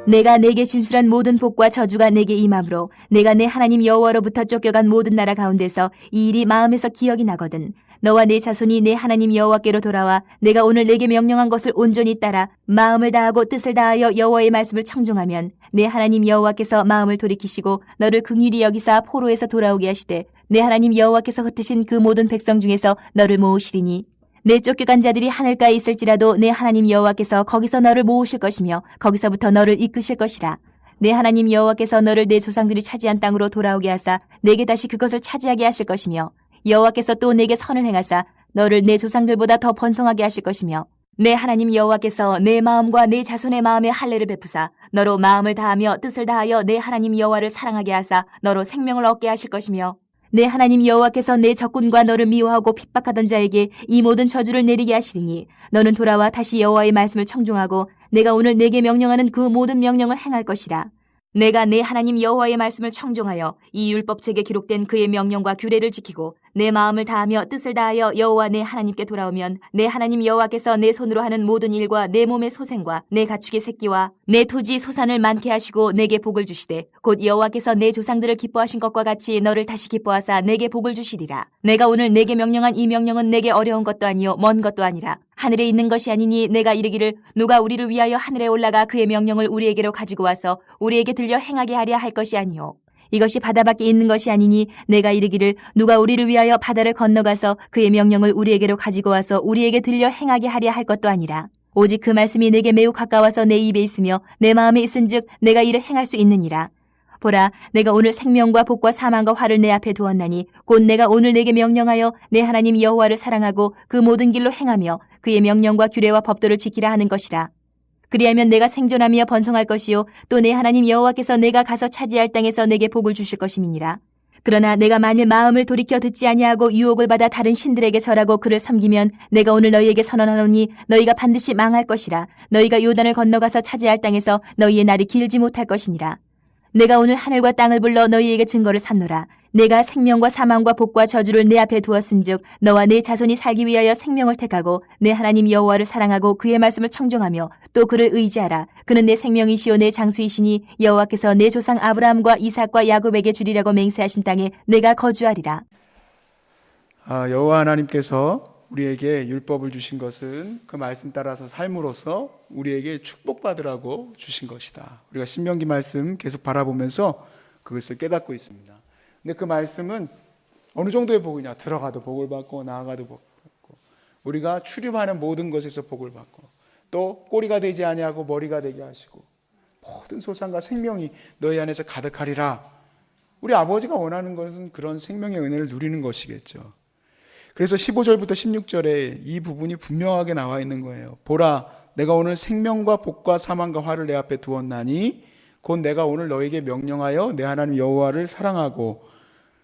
내가 내게 진술한 모든 복과 저주가 내게 임함으로 내가 내 하나님 여호와로부터 쫓겨간 모든 나라 가운데서 이 일이 마음에서 기억이 나거든 너와 내 자손이 내 하나님 여호와께로 돌아와 내가 오늘 내게 명령한 것을 온전히 따라 마음을 다하고 뜻을 다하여 여호와의 말씀을 청종하면 내 하나님 여호와께서 마음을 돌이키시고 너를 긍휼히 여기사 포로에서 돌아오게 하시되 내 하나님 여호와께서 흩으신 그 모든 백성 중에서 너를 모으시리니 내 쫓겨간 자들이 하늘가에 있을지라도 내 하나님 여호와께서 거기서 너를 모으실 것이며 거기서부터 너를 이끄실 것이라. 내 하나님 여호와께서 너를 내 조상들이 차지한 땅으로 돌아오게 하사 내게 다시 그것을 차지하게 하실 것이며 여호와께서 또 내게 선을 행하사 너를 내 조상들보다 더 번성하게 하실 것이며 내 하나님 여호와께서 내 마음과 내 자손의 마음에 할례를 베푸사 너로 마음을 다하며 뜻을 다하여 내 하나님 여호와를 사랑하게 하사 너로 생명을 얻게 하실 것이며 내 하나님 여호와께서 내 적군과 너를 미워하고 핍박하던 자에게 이 모든 저주를 내리게 하시리니 너는 돌아와 다시 여호와의 말씀을 청종하고 내가 오늘 내게 명령하는 그 모든 명령을 행할 것이라. 내가 내 하나님 여호와의 말씀을 청종하여 이 율법책에 기록된 그의 명령과 규례를 지키고 내 마음을 다하며 뜻을 다하여 여호와 내 하나님께 돌아오면 내 하나님 여호와께서 내 손으로 하는 모든 일과 내 몸의 소생과 내 가축의 새끼와 내 토지 소산을 많게 하시고 내게 복을 주시되 곧 여호와께서 내 조상들을 기뻐하신 것과 같이 너를 다시 기뻐하사 내게 복을 주시리라. 내가 오늘 내게 명령한 이 명령은 내게 어려운 것도 아니요 먼 것도 아니라 하늘에 있는 것이 아니니 내가 이르기를 누가 우리를 위하여 하늘에 올라가 그의 명령을 우리에게로 가지고 와서 우리에게 들려 행하게 하랴 할 것이 아니요 이것이 바다 밖에 있는 것이 아니니 내가 이르기를 누가 우리를 위하여 바다를 건너가서 그의 명령을 우리에게로 가지고 와서 우리에게 들려 행하게 하랴 할 것도 아니라 오직 그 말씀이 내게 매우 가까워서 내 입에 있으며 내 마음에 있은즉 내가 이를 행할 수 있느니라. 보라, 내가 오늘 생명과 복과 사망과 화를 내 앞에 두었나니 곧 내가 오늘 내게 명령하여 내 하나님 여호와를 사랑하고 그 모든 길로 행하며 그의 명령과 규례와 법도를 지키라 하는 것이라. 그리하면 내가 생존하며 번성할 것이요 또 내 하나님 여호와께서 내가 가서 차지할 땅에서 내게 복을 주실 것임이니라. 그러나 내가 만일 마음을 돌이켜 듣지 아니하고 유혹을 받아 다른 신들에게 절하고 그를 섬기면 내가 오늘 너희에게 선언하노니 너희가 반드시 망할 것이라. 너희가 요단을 건너가서 차지할 땅에서 너희의 날이 길지 못할 것이니라. 내가 오늘 하늘과 땅을 불러 너희에게 증거를 삼노라. 내가 생명과 사망과 복과 저주를 내 앞에 두었은즉 너와 내 자손이 살기 위하여 생명을 택하고 내 하나님 여호와를 사랑하고 그의 말씀을 청종하며 또 그를 의지하라. 그는 내 생명이시요 내 장수이시니 여호와께서 내 조상 아브라함과 이삭과 야곱에게 주리라고 맹세하신 땅에 내가 거주하리라. 여호와 하나님께서 우리에게 율법을 주신 것은 그 말씀 따라서 삶으로써 우리에게 축복받으라고 주신 것이다. 우리가 신명기 말씀 계속 바라보면서 그것을 깨닫고 있습니다. 근데 그 말씀은 어느 정도의 복이냐? 들어가도 복을 받고 나아가도 복을 받고 우리가 출입하는 모든 것에서 복을 받고 또 꼬리가 되지 아니하고 머리가 되게 하시고 모든 소산과 생명이 너희 안에서 가득하리라. 우리 아버지가 원하는 것은 그런 생명의 은혜를 누리는 것이겠죠. 그래서 15절부터 16절에 이 부분이 분명하게 나와 있는 거예요. 보라, 내가 오늘 생명과 복과 사망과 화를 내 앞에 두었나니 곧 내가 오늘 너에게 명령하여 내 하나님 여호와를 사랑하고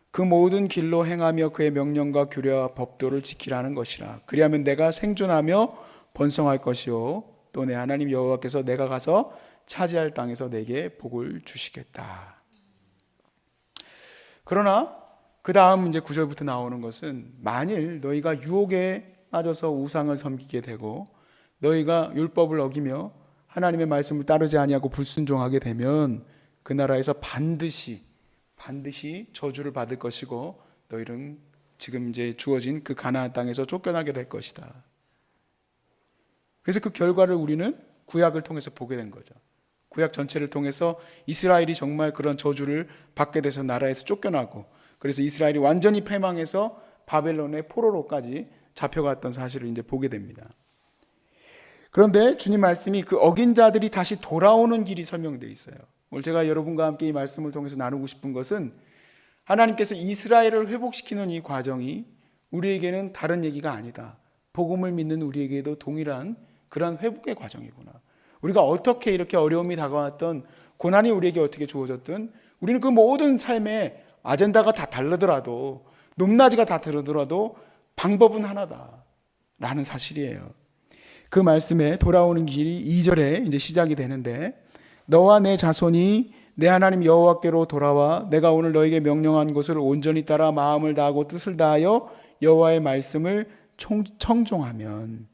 그 모든 길로 행하며 그의 명령과 규례와 법도를 지키라는 것이라. 그리하면 내가 생존하며 번성할 것이요 또 내 하나님 여호와께서 내가 가서 차지할 땅에서 내게 복을 주시겠다. 그러나 그 다음 이제 9절부터 나오는 것은 만일 너희가 유혹에 빠져서 우상을 섬기게 되고 너희가 율법을 어기며 하나님의 말씀을 따르지 아니하고 불순종하게 되면 그 나라에서 반드시 저주를 받을 것이고 너희는 지금 이제 주어진 그 가나안 땅에서 쫓겨나게 될 것이다. 그래서 그 결과를 우리는 구약을 통해서 보게 된 거죠. 구약 전체를 통해서 이스라엘이 정말 그런 저주를 받게 돼서 나라에서 쫓겨나고 그래서 이스라엘이 완전히 패망해서 바벨론의 포로로까지 잡혀갔던 사실을 이제 보게 됩니다. 그런데 주님 말씀이 그 어긴 자들이 다시 돌아오는 길이 설명되어 있어요. 오늘 제가 여러분과 함께 이 말씀을 통해서 나누고 싶은 것은 하나님께서 이스라엘을 회복시키는 이 과정이 우리에게는 다른 얘기가 아니다. 복음을 믿는 우리에게도 동일한 그런 회복의 과정이구나. 우리가 어떻게 이렇게 어려움이 다가왔던 고난이 우리에게 어떻게 주어졌든 우리는 그 모든 삶의 아젠다가 다 다르더라도 높낮이가 다 다르더라도 방법은 하나다라는 사실이에요. 그 말씀에 돌아오는 길이 2절에 이제 시작이 되는데 너와 내 자손이 내 하나님 여호와께로 돌아와 내가 오늘 너에게 명령한 것을 온전히 따라 마음을 다하고 뜻을 다하여 여호와의 말씀을 청종하면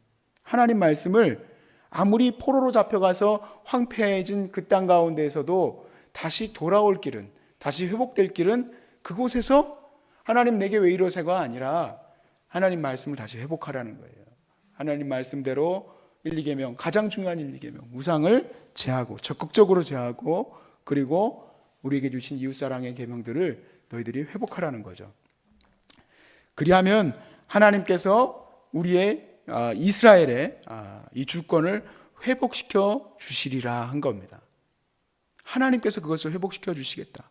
하나님 말씀을 아무리 포로로 잡혀가서 황폐해진 그 땅 가운데에서도 다시 돌아올 길은, 다시 회복될 길은 그곳에서 하나님 내게 왜 이러세가 아니라 하나님 말씀을 다시 회복하라는 거예요. 하나님 말씀대로 1, 2계명, 가장 중요한 1, 2계명, 우상을 제하고 적극적으로 제하고 그리고 우리에게 주신 이웃사랑의 계명들을 너희들이 회복하라는 거죠. 그리하면 하나님께서 우리의 이스라엘의 이 주권을 회복시켜 주시리라 한 겁니다. 하나님께서 그것을 회복시켜 주시겠다.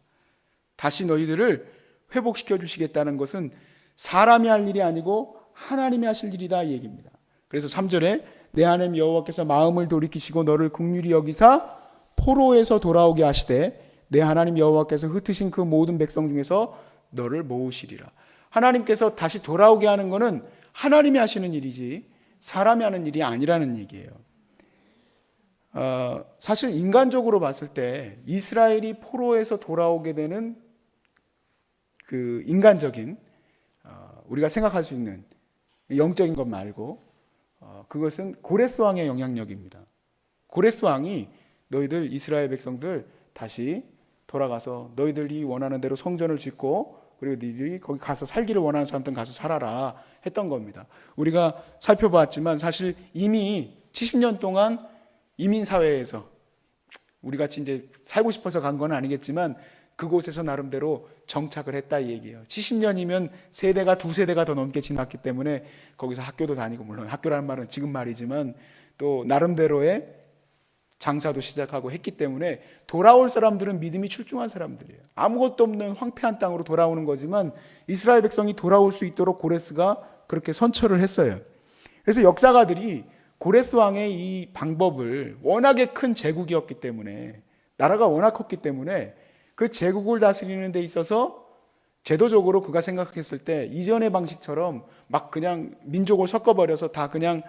다시 너희들을 회복시켜 주시겠다는 것은 사람이 할 일이 아니고 하나님이 하실 일이다 이 얘기입니다. 그래서 3절에 내 하나님 여호와께서 마음을 돌이키시고 너를 긍휼히 여기사 포로에서 돌아오게 하시되 내 하나님 여호와께서 흩으신 그 모든 백성 중에서 너를 모으시리라. 하나님께서 다시 돌아오게 하는 것은 하나님이 하시는 일이지 사람이 하는 일이 아니라는 얘기예요. 사실 인간적으로 봤을 때 이스라엘이 포로에서 돌아오게 되는 그 인간적인 우리가 생각할 수 있는 영적인 것 말고 그것은 고레스 왕의 영향력입니다. 고레스 왕이 너희들 이스라엘 백성들 다시 돌아가서 너희들이 원하는 대로 성전을 짓고 그리고 너희들이 거기 가서 살기를 원하는 사람들은 가서 살아라 했던 겁니다. 우리가 살펴봤지만 사실 이미 70년 동안 이민사회에서 우리같이 이제 살고 싶어서 간 건 아니겠지만 그곳에서 나름대로 정착을 했다 이 얘기예요. 70년이면 세대가 두 세대가 더 넘게 지났기 때문에 거기서 학교도 다니고 물론 학교라는 말은 지금 말이지만 또 나름대로의 장사도 시작하고 했기 때문에 돌아올 사람들은 믿음이 출중한 사람들이에요. 아무것도 없는 황폐한 땅으로 돌아오는 거지만 이스라엘 백성이 돌아올 수 있도록 고레스가 그렇게 선처를 했어요. 그래서 역사가들이 고레스 왕의 이 방법을 워낙에 큰 제국이었기 때문에 나라가 워낙 컸기 때문에 그 제국을 다스리는 데 있어서 제도적으로 그가 생각했을 때 이전의 방식처럼 막 그냥 민족을 섞어버려서 다 그냥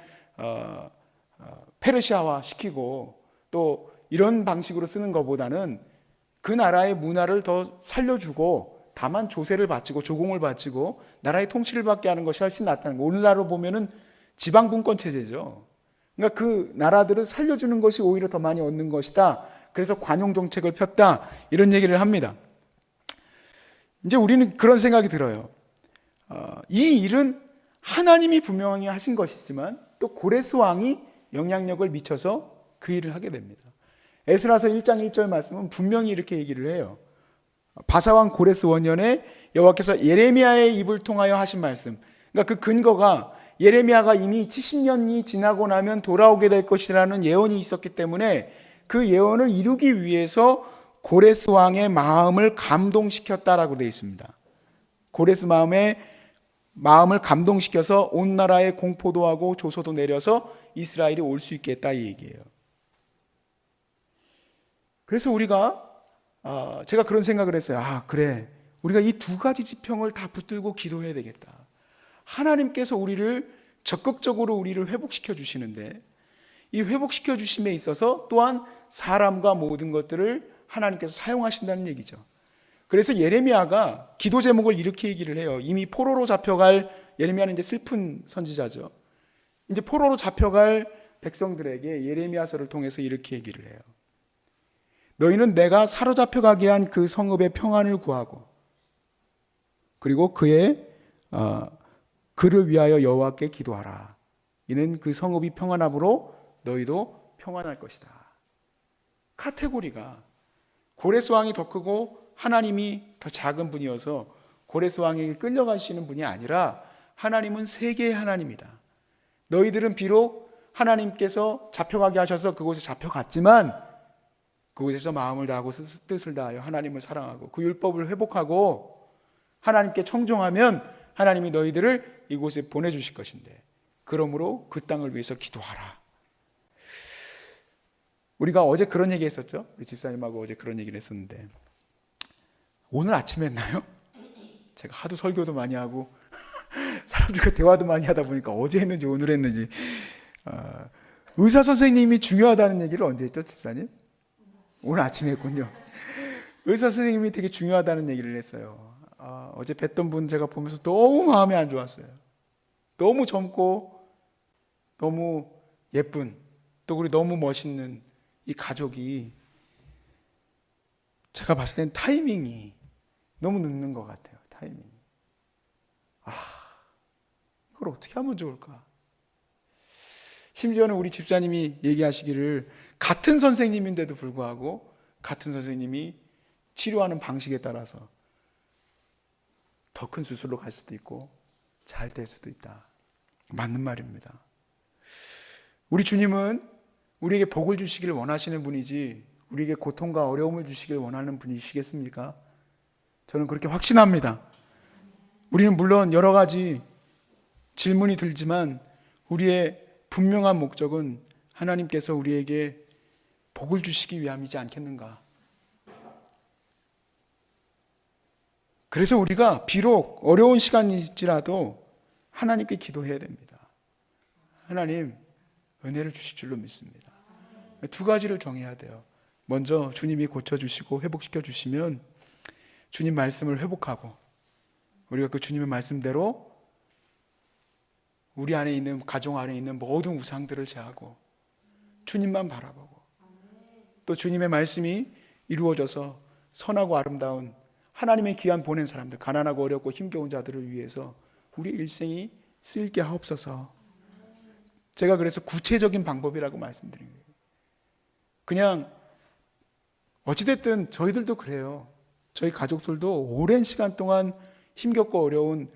페르시아화 시키고 또 이런 방식으로 쓰는 것보다는 그 나라의 문화를 더 살려주고 다만 조세를 바치고 조공을 바치고 나라의 통치를 받게 하는 것이 훨씬 낫다는 거. 오늘날로 보면은 지방분권 체제죠. 그러니까 그 나라들을 살려주는 것이 오히려 더 많이 얻는 것이다. 그래서 관용 정책을 폈다. 이런 얘기를 합니다. 이제 우리는 그런 생각이 들어요. 이 일은 하나님이 분명히 하신 것이지만 또 고레스 왕이 영향력을 미쳐서 그 일을 하게 됩니다. 에스라서 1장 1절 말씀은 분명히 이렇게 얘기를 해요. 바사왕 고레스 원년에 여호와께서 예레미야의 입을 통하여 하신 말씀. 그러니까 그 근거가 예레미야가 이미 70년이 지나고 나면 돌아오게 될 것이라는 예언이 있었기 때문에 그 예언을 이루기 위해서 고레스 왕의 마음을 감동시켰다라고 되어 있습니다. 고레스 마음을 감동시켜서 온 나라에 공포도 하고 조소도 내려서 이스라엘이 올 수 있게 했다 이 얘기예요. 그래서 제가 그런 생각을 했어요. 그래. 우리가 이 두 가지 지평을 다 붙들고 기도해야 되겠다. 하나님께서 우리를 적극적으로 우리를 회복시켜 주시는데 이 회복시켜 주심에 있어서 또한 사람과 모든 것들을 하나님께서 사용하신다는 얘기죠. 그래서 예레미야가 기도 제목을 이렇게 얘기를 해요. 이미 포로로 잡혀갈 예레미야는 이제 슬픈 선지자죠. 이제 포로로 잡혀갈 백성들에게 예레미야서를 통해서 이렇게 얘기를 해요. 너희는 내가 사로잡혀가게 한 그 성읍의 평안을 구하고 그리고 그를 위하여 여호와께 기도하라. 이는 그 성읍이 평안함으로 너희도 평안할 것이다. 카테고리가 고레스 왕이 더 크고 하나님이 더 작은 분이어서 고레스 왕에게 끌려가시는 분이 아니라 하나님은 세계의 하나님이다. 너희들은 비록 하나님께서 잡혀가게 하셔서 그곳에 잡혀갔지만 그곳에서 마음을 다하고 뜻을 다하여 하나님을 사랑하고 그 율법을 회복하고 하나님께 청종하면 하나님이 너희들을 이곳에 보내주실 것인데 그러므로 그 땅을 위해서 기도하라. 우리가 어제 그런 얘기 했었죠. 우리 집사님하고 어제 그런 얘기를 했었는데 오늘 아침에 했나요? 제가 하도 설교도 많이 하고 사람들과 대화도 많이 하다 보니까 어제 했는지 오늘 했는지 의사 선생님이 중요하다는 얘기를 언제 했죠, 집사님? 오늘 아침에 했군요. 의사 선생님이 되게 중요하다는 얘기를 했어요. 어제 뵀던 분 제가 보면서 너무 마음이 안 좋았어요. 너무 젊고 너무 예쁜, 또 우리 너무 멋있는 이 가족이 제가 봤을 땐 타이밍이 너무 늦는 것 같아요. 타이밍이. 이걸 어떻게 하면 좋을까? 심지어는 우리 집사님이 얘기하시기를 같은 선생님인데도 불구하고 같은 선생님이 치료하는 방식에 따라서 더 큰 수술로 갈 수도 있고 잘 될 수도 있다. 맞는 말입니다. 우리 주님은 우리에게 복을 주시기를 원하시는 분이지 우리에게 고통과 어려움을 주시기를 원하는 분이시겠습니까? 저는 그렇게 확신합니다. 우리는 물론 여러 가지 질문이 들지만 우리의 분명한 목적은 하나님께서 우리에게 복을 주시기 위함이지 않겠는가? 그래서 우리가 비록 어려운 시간일지라도 하나님께 기도해야 됩니다. 하나님, 은혜를 주실 줄로 믿습니다. 두 가지를 정해야 돼요. 먼저 주님이 고쳐주시고 회복시켜 주시면 주님 말씀을 회복하고 우리가 그 주님의 말씀대로 우리 안에 있는, 가정 안에 있는 모든 우상들을 제하고 주님만 바라보고 또 주님의 말씀이 이루어져서 선하고 아름다운 하나님의 귀한 보낸 사람들, 가난하고 어렵고 힘겨운 자들을 위해서 우리 일생이 쓰일게 하옵소서. 제가 그래서 구체적인 방법이라고 말씀드린 거예요. 그냥 어찌됐든 저희들도 그래요. 저희 가족들도 오랜 시간 동안 힘겹고 어려운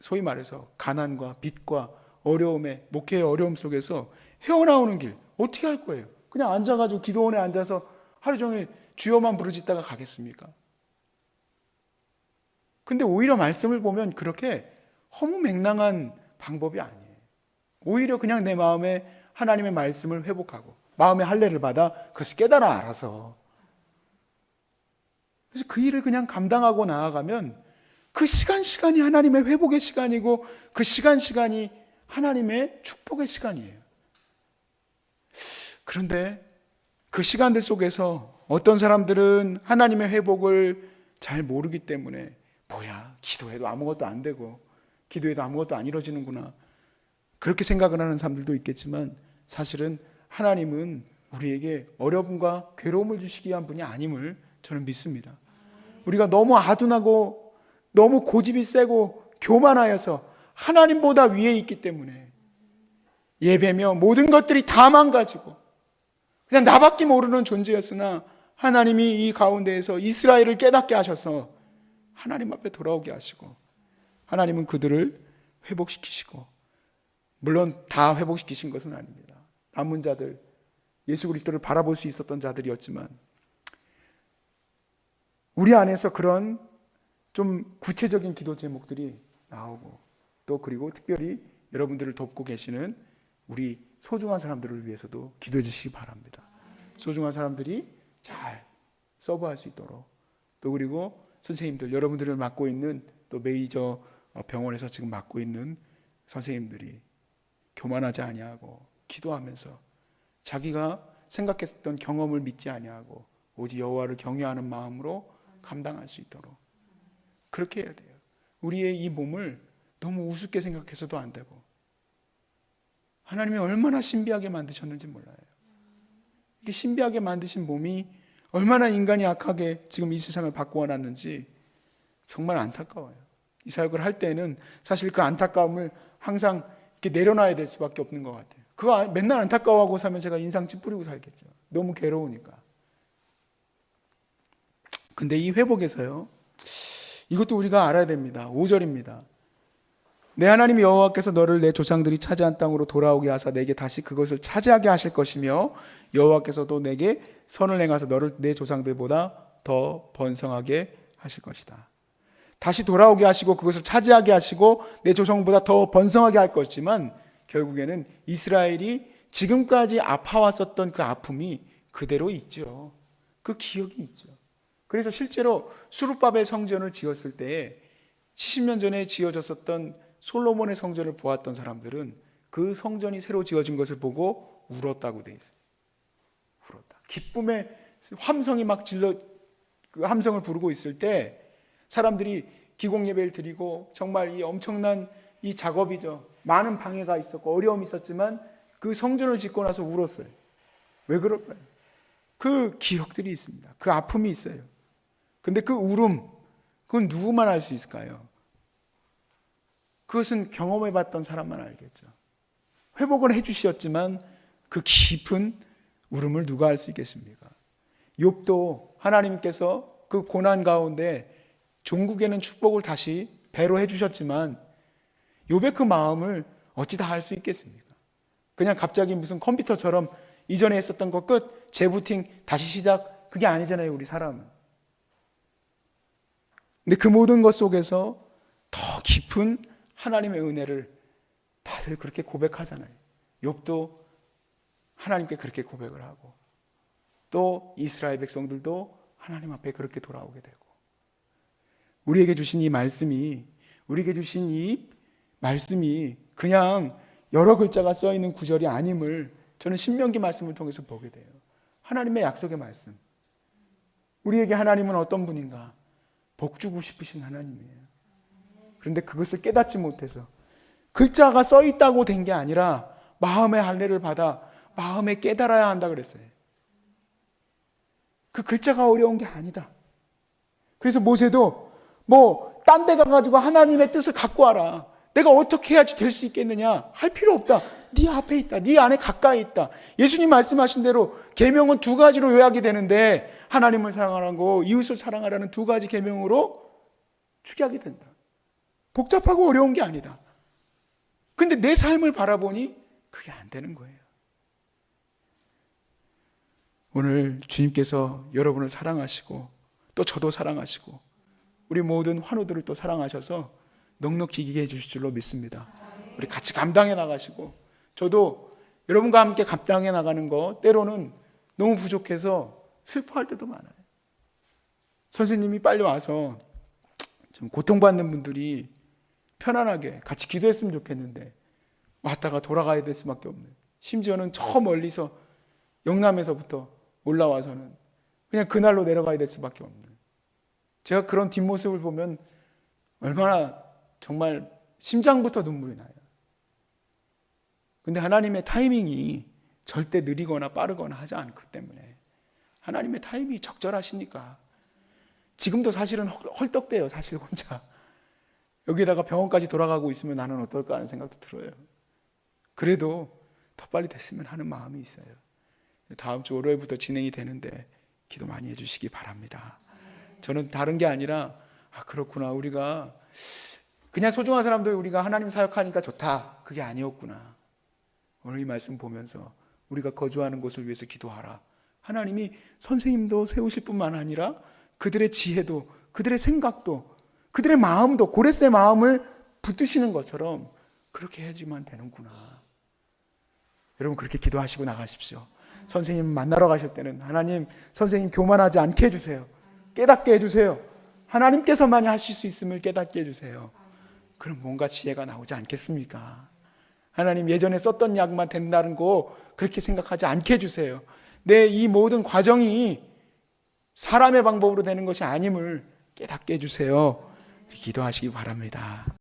소위 말해서 가난과 빚과 어려움에, 목회의 어려움 속에서 헤어나오는 길 어떻게 할 거예요? 그냥 앉아가지고 기도원에 앉아서 하루 종일 주여만 부르짖다가 가겠습니까? 근데 오히려 말씀을 보면 그렇게 허무맹랑한 방법이 아니에요. 오히려 그냥 내 마음에 하나님의 말씀을 회복하고 마음의 할례를 받아 그것을 깨달아 알아서 그래서 그 일을 그냥 감당하고 나아가면 그 시간이 하나님의 회복의 시간이고 그 시간이 하나님의 축복의 시간이에요. 그런데 그 시간들 속에서 어떤 사람들은 하나님의 회복을 잘 모르기 때문에 뭐야, 기도해도 아무것도 안 되고 기도해도 아무것도 안 이루어지는구나 그렇게 생각을 하는 사람들도 있겠지만 사실은 하나님은 우리에게 어려움과 괴로움을 주시기 위한 분이 아님을 저는 믿습니다. 우리가 너무 아둔하고 너무 고집이 세고 교만하여서 하나님보다 위에 있기 때문에 예배며 모든 것들이 다 망가지고 그냥 나밖에 모르는 존재였으나 하나님이 이 가운데에서 이스라엘을 깨닫게 하셔서 하나님 앞에 돌아오게 하시고 하나님은 그들을 회복시키시고 물론 다 회복시키신 것은 아닙니다. 남은 자들, 예수 그리스도를 바라볼 수 있었던 자들이었지만 우리 안에서 그런 좀 구체적인 기도 제목들이 나오고 또 그리고 특별히 여러분들을 돕고 계시는 우리 소중한 사람들을 위해서도 기도해 주시기 바랍니다. 소중한 사람들이 잘 서브할 수 있도록 또 그리고 선생님들, 여러분들을 맡고 있는 또 메이저 병원에서 지금 맡고 있는 선생님들이 교만하지 아니하고 기도하면서 자기가 생각했던 경험을 믿지 아니하고 오직 여호와를 경외하는 마음으로 감당할 수 있도록 그렇게 해야 돼요. 우리의 이 몸을 너무 우습게 생각해서도 안 되고 하나님이 얼마나 신비하게 만드셨는지 몰라요. 이게 신비하게 만드신 몸이 얼마나 인간이 악하게 지금 이 세상을 바꾸어 놨는지 정말 안타까워요. 이 사역을 할 때는 사실 그 안타까움을 항상 이렇게 내려놔야 될 수밖에 없는 것 같아요. 그거 맨날 안타까워하고 살면 제가 인상 찌푸리고 살겠죠. 너무 괴로우니까. 근데 이 회복에서요, 이것도 우리가 알아야 됩니다. 5절입니다. 내 하나님 여호와께서 너를 내 조상들이 차지한 땅으로 돌아오게 하사 내게 다시 그것을 차지하게 하실 것이며 여호와께서도 내게 선을 행하사 너를 내 조상들보다 더 번성하게 하실 것이다. 다시 돌아오게 하시고 그것을 차지하게 하시고 내 조상보다 더 번성하게 할 것이지만 결국에는 이스라엘이 지금까지 아파왔었던 그 아픔이 그대로 있죠. 그 기억이 있죠. 그래서 실제로 수르바벨 성전을 지었을 때에 70년 전에 지어졌었던 솔로몬의 성전을 보았던 사람들은 그 성전이 새로 지어진 것을 보고 울었다고 돼 있어요. 울었다. 기쁨의 함성이 막 그 함성을 부르고 있을 때 사람들이 기공 예배를 드리고 정말 이 엄청난 이 작업이죠. 많은 방해가 있었고 어려움이 있었지만 그 성전을 짓고 나서 울었어요. 왜 그럴까요? 그 기억들이 있습니다. 그 아픔이 있어요. 근데 그 울음, 그건 누구만 알 수 있을까요? 그것은 경험해봤던 사람만 알겠죠. 회복을 해주셨지만 그 깊은 울음을 누가 알 수 있겠습니까? 욥도 하나님께서 그 고난 가운데 종국에는 축복을 다시 배로 해주셨지만 욥의 그 마음을 어찌 다 알 수 있겠습니까? 그냥 갑자기 무슨 컴퓨터처럼 이전에 했었던 거 끝, 재부팅, 다시 시작, 그게 아니잖아요, 우리 사람은. 근데 그 모든 것 속에서 더 깊은 하나님의 은혜를 다들 그렇게 고백하잖아요. 욥도 하나님께 그렇게 고백을 하고 또 이스라엘 백성들도 하나님 앞에 그렇게 돌아오게 되고 우리에게 주신 이 말씀이 그냥 여러 글자가 써 있는 구절이 아님을 저는 신명기 말씀을 통해서 보게 돼요. 하나님의 약속의 말씀. 우리에게 하나님은 어떤 분인가? 복 주고 싶으신 하나님이에요. 그런데 그것을 깨닫지 못해서 글자가 써 있다고 된 게 아니라 마음의 할례를 받아 마음에 깨달아야 한다 그랬어요. 그 글자가 어려운 게 아니다. 그래서 모세도 딴 데 가가지고 하나님의 뜻을 갖고 와라. 내가 어떻게 해야지 될 수 있겠느냐? 할 필요 없다. 네 앞에 있다. 네 안에 가까이 있다. 예수님 말씀하신 대로 계명은 두 가지로 요약이 되는데 하나님을 사랑하라고 이웃을 사랑하라는 두 가지 계명으로 축약이 된다. 복잡하고 어려운 게 아니다. 근데 내 삶을 바라보니 그게 안 되는 거예요. 오늘 주님께서 여러분을 사랑하시고 또 저도 사랑하시고 우리 모든 환우들을 또 사랑하셔서 넉넉히 이기게 해주실 줄로 믿습니다. 우리 같이 감당해 나가시고 저도 여러분과 함께 감당해 나가는 거 때로는 너무 부족해서 슬퍼할 때도 많아요. 선생님이 빨리 와서 좀 고통받는 분들이 편안하게 같이 기도했으면 좋겠는데 왔다가 돌아가야 될 수밖에 없는, 심지어는 저 멀리서 영남에서부터 올라와서는 그냥 그날로 내려가야 될 수밖에 없는, 제가 그런 뒷모습을 보면 얼마나 정말 심장부터 눈물이 나요. 근데 하나님의 타이밍이 절대 느리거나 빠르거나 하지 않기 때문에 하나님의 타이밍이 적절하시니까 지금도 사실은 헐떡대요. 사실 혼자 여기다가 병원까지 돌아가고 있으면 나는 어떨까 하는 생각도 들어요. 그래도 더 빨리 됐으면 하는 마음이 있어요. 다음 주 월요일부터 진행이 되는데 기도 많이 해주시기 바랍니다. 저는 다른 게 아니라 그렇구나, 우리가 그냥 소중한 사람들 우리가 하나님 사역하니까 좋다, 그게 아니었구나. 오늘 이 말씀 보면서 우리가 거주하는 곳을 위해서 기도하라. 하나님이 선생님도 세우실 뿐만 아니라 그들의 지혜도, 그들의 생각도, 그들의 마음도, 고레스의 마음을 붙드시는 것처럼 그렇게 해야지만 되는구나. 여러분 그렇게 기도하시고 나가십시오. 선생님 만나러 가실 때는 하나님, 선생님 교만하지 않게 해주세요. 깨닫게 해주세요. 하나님께서만이 하실 수 있음을 깨닫게 해주세요. 그럼 뭔가 지혜가 나오지 않겠습니까? 하나님 예전에 썼던 약만 된다는 거 그렇게 생각하지 않게 해주세요. 내 이 모든 과정이 사람의 방법으로 되는 것이 아님을 깨닫게 해주세요. 기도하시기 바랍니다.